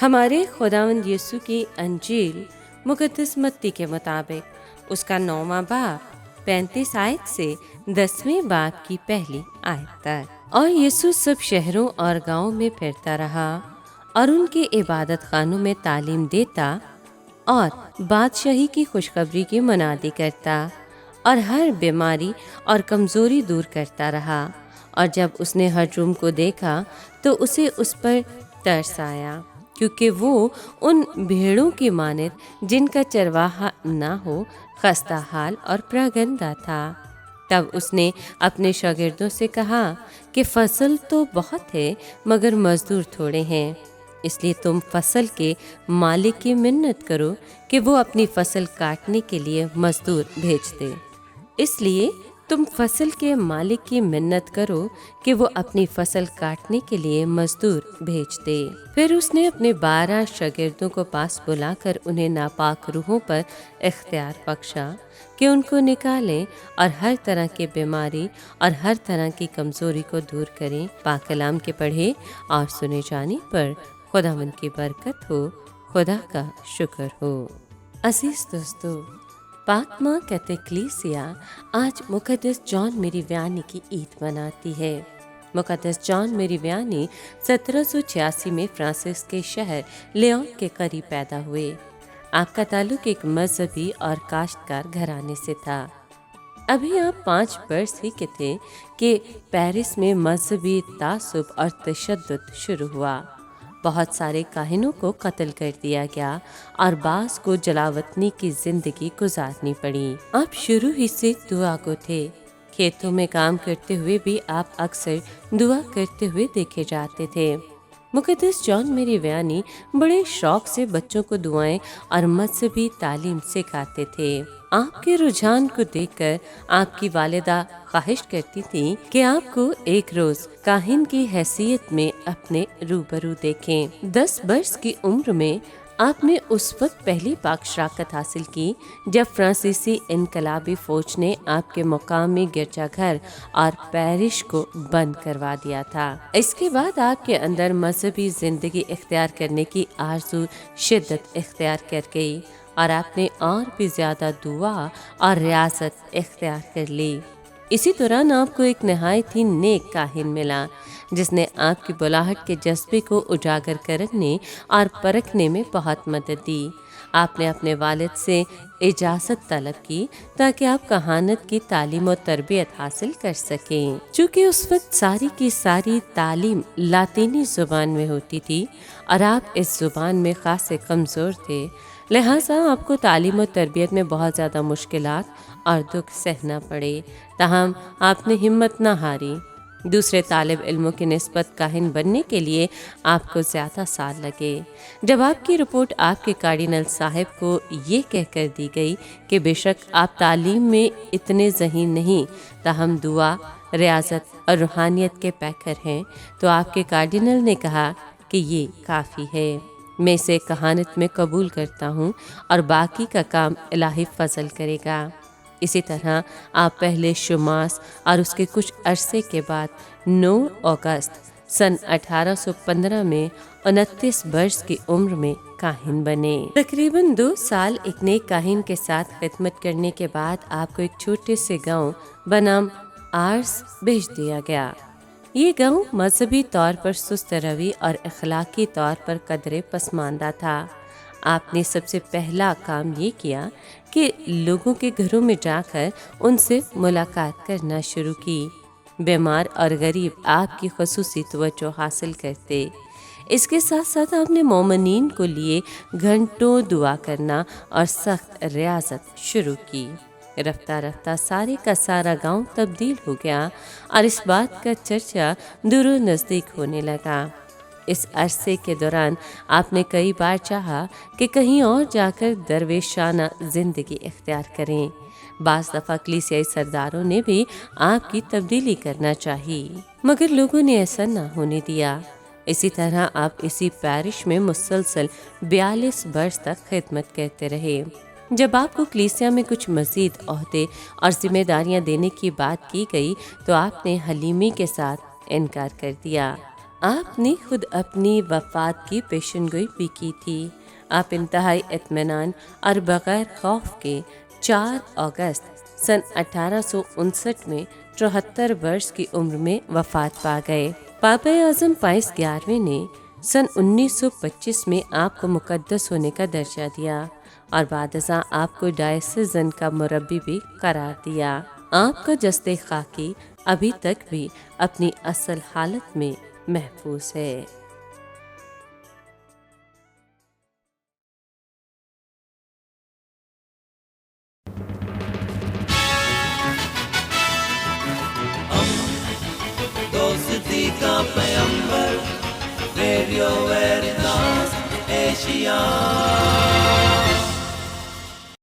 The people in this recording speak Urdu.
ہمارے خداوند یسوع کی انجیل مقدس متی کے مطابق اس کا 9واں باب 35 آیت سے 10ویں باب کی پہلی آیت تک۔ اور یسوع سب شہروں اور گاؤں میں پھرتا رہا اور ان کے عبادت خانوں میں تعلیم دیتا اور بادشاہی کی خوشخبری کی منادی کرتا اور ہر بیماری اور کمزوری دور کرتا رہا۔ اور جب اس نے ہجوم کو دیکھا تو اسے اس پر ترس آیا، کیونکہ وہ ان بھیڑوں کی مانند جن کا چرواہا نہ ہو خستہ حال اور پراگندہ تھا۔ تب اس نے اپنے شاگردوں سے کہا کہ فصل تو بہت ہے مگر مزدور تھوڑے ہیں، اس لیے تم فصل کے مالک کی منت کرو کہ وہ اپنی فصل کاٹنے کے لیے مزدور بھیج دے۔ اس لیے تم فصل کے مالک کی منت کرو کہ وہ اپنی فصل کاٹنے کے لیے مزدور بھیج دے۔ پھر اس نے اپنے 12 شاگردوں کو پاس بلا کر انہیں ناپاک روحوں پر اختیار بخشا کہ ان کو نکالیں اور ہر طرح کی بیماری اور ہر طرح کی کمزوری کو دور کریں۔ پاک کلام کے پڑھے اور سنے جانے پر خداوند کی برکت ہو، خدا کا شکر ہو۔ عزیز دوستو، پاک ماں کیتھیکلیسیا آج مقدس جان میری ویانی کی عید مناتی ہے۔ مقدس جان میری ویانی 1786 میں فرانسس کے شہر لیون کے قریب پیدا ہوئے۔ آپ کا تعلق ایک مذہبی اور کاشتکار گھرانے سے تھا۔ ابھی آپ 5 برس ہی کے تھے کہ پیرس میں مذہبی تعصب اور تشدد شروع ہوا۔ بہت سارے کاہنوں کو قتل کر دیا گیا اور بعض کو جلاوطنی کی زندگی گزارنی پڑی۔ آپ شروع ہی سے دعا گو تھے۔ کھیتوں میں کام کرتے ہوئے بھی آپ اکثر دعا کرتے ہوئے دیکھے جاتے تھے۔ مقدس جان میری ویانی بڑے شوق سے بچوں کو دعائیں اور مذہبی تعلیم سکھاتے تھے۔ آپ کے رجحان کو دیکھ کر آپ کی والدہ خواہش کرتی تھیں کہ آپ کو ایک روز کاہن کی حیثیت میں اپنے روبرو دیکھیں۔ 10 برس کی عمر میں آپ نے اس وقت پہلی پاک شراکت حاصل کی جب فرانسیسی انقلابی فوج نے آپ کے مقامی گرجا گھر اور پیرش کو بند کروا دیا تھا۔ اس کے بعد آپ کے اندر مذہبی زندگی اختیار کرنے کی آرزو شدت اختیار کر گئی اور آپ نے اور بھی زیادہ دعا اور ریاضت اختیار کر لی۔ اسی دوران آپ کو ایک نہایت ہی نیک کاہن ملا جس نے آپ کی بلاہٹ کے جذبے کو اجاگر کرنے اور پرکھنے میں بہت مدد دی۔ آپ نے اپنے والد سے اجازت طلب کی تاکہ آپ کہانت کی تعلیم و تربیت حاصل کر سکیں۔ چونکہ اس وقت ساری کی ساری تعلیم لاطینی زبان میں ہوتی تھی اور آپ اس زبان میں خاصے کمزور تھے، لہٰذا آپ کو تعلیم و تربیت میں بہت زیادہ مشکلات اور دکھ سہنا پڑے۔ تاہم آپ نے ہمت نہ ہاری۔ دوسرے طالب علموں کی نسبت کاہن بننے کے لیے آپ کو زیادہ سال لگے۔ جب آپ کی رپورٹ آپ کے کارڈینل صاحب کو یہ کہہ کر دی گئی کہ بے شک آپ تعلیم میں اتنے ذہین نہیں تاہم دعا، ریاضت اور روحانیت کے پیکر ہیں، تو آپ کے کارڈینل نے کہا کہ یہ کافی ہے، میں اسے کہانت میں قبول کرتا ہوں اور باقی کا کام الہی فضل کرے گا۔ اسی طرح آپ پہلے شماس اور اس کے کچھ عرصے کے بعد 9 اگست سن 1815 میں 29 برس کی عمر میں کاہن بنے۔ تقریباً 2 سال ایک نیک کاہن کے ساتھ خدمت کرنے کے بعد آپ کو ایک چھوٹے سے گاؤں بنام آرس بھیج دیا گیا۔ یہ گاؤں مذہبی طور پر سست روی اور اخلاقی طور پر قدرے پسماندہ تھا۔ آپ نے سب سے پہلا کام یہ کیا کہ لوگوں کے گھروں میں جا کر ان سے ملاقات کرنا شروع کی۔ بیمار اور غریب آپ کی خصوصی توجہ حاصل کرتے۔ اس کے ساتھ ساتھ آپ نے مومنین کو لیے گھنٹوں دعا کرنا اور سخت ریاضت شروع کی۔ رفتہ رفتہ سارے کا سارا گاؤں تبدیل ہو گیا اور اس بات کا چرچا دور و نزدیک ہونے لگا۔ اس عرصے کے دوران آپ نے کئی بار چاہا کہ کہیں اور جا کر درویشانہ زندگی اختیار کریں۔ بعض دفعہ کلیسیائی سرداروں نے بھی آپ کی تبدیلی کرنا چاہی، مگر لوگوں نے ایسا نہ ہونے دیا۔ اسی طرح آپ اسی پیرش میں مسلسل 42 برس تک خدمت کرتے رہے۔ جب آپ کو کلیسیا میں کچھ مزید عہدے اور ذمہ داریاں دینے کی بات کی گئی تو آپ نے حلیمی کے ساتھ انکار کر دیا۔ آپ نے خود اپنی وفات کی پیشن گوئی بھی کی تھی۔ آپ انتہائی اطمینان اور بغیر خوف کے 4 اگست سن 1859 میں 73 برس کی عمر میں وفات پا گئے۔ پاپا اعظم پائس 11ویں نے سن 1925 میں آپ کو مقدس ہونے کا درجہ دیا اور بعد ازاں آپ کو ڈائسیزن کا مربی بھی قرار دیا۔ آپ کا جسد خاکی ابھی تک بھی اپنی اصل حالت میں محفوظ ہے۔ دوستی کا پیمبر، ریڈیو ویریتاس ایشیا۔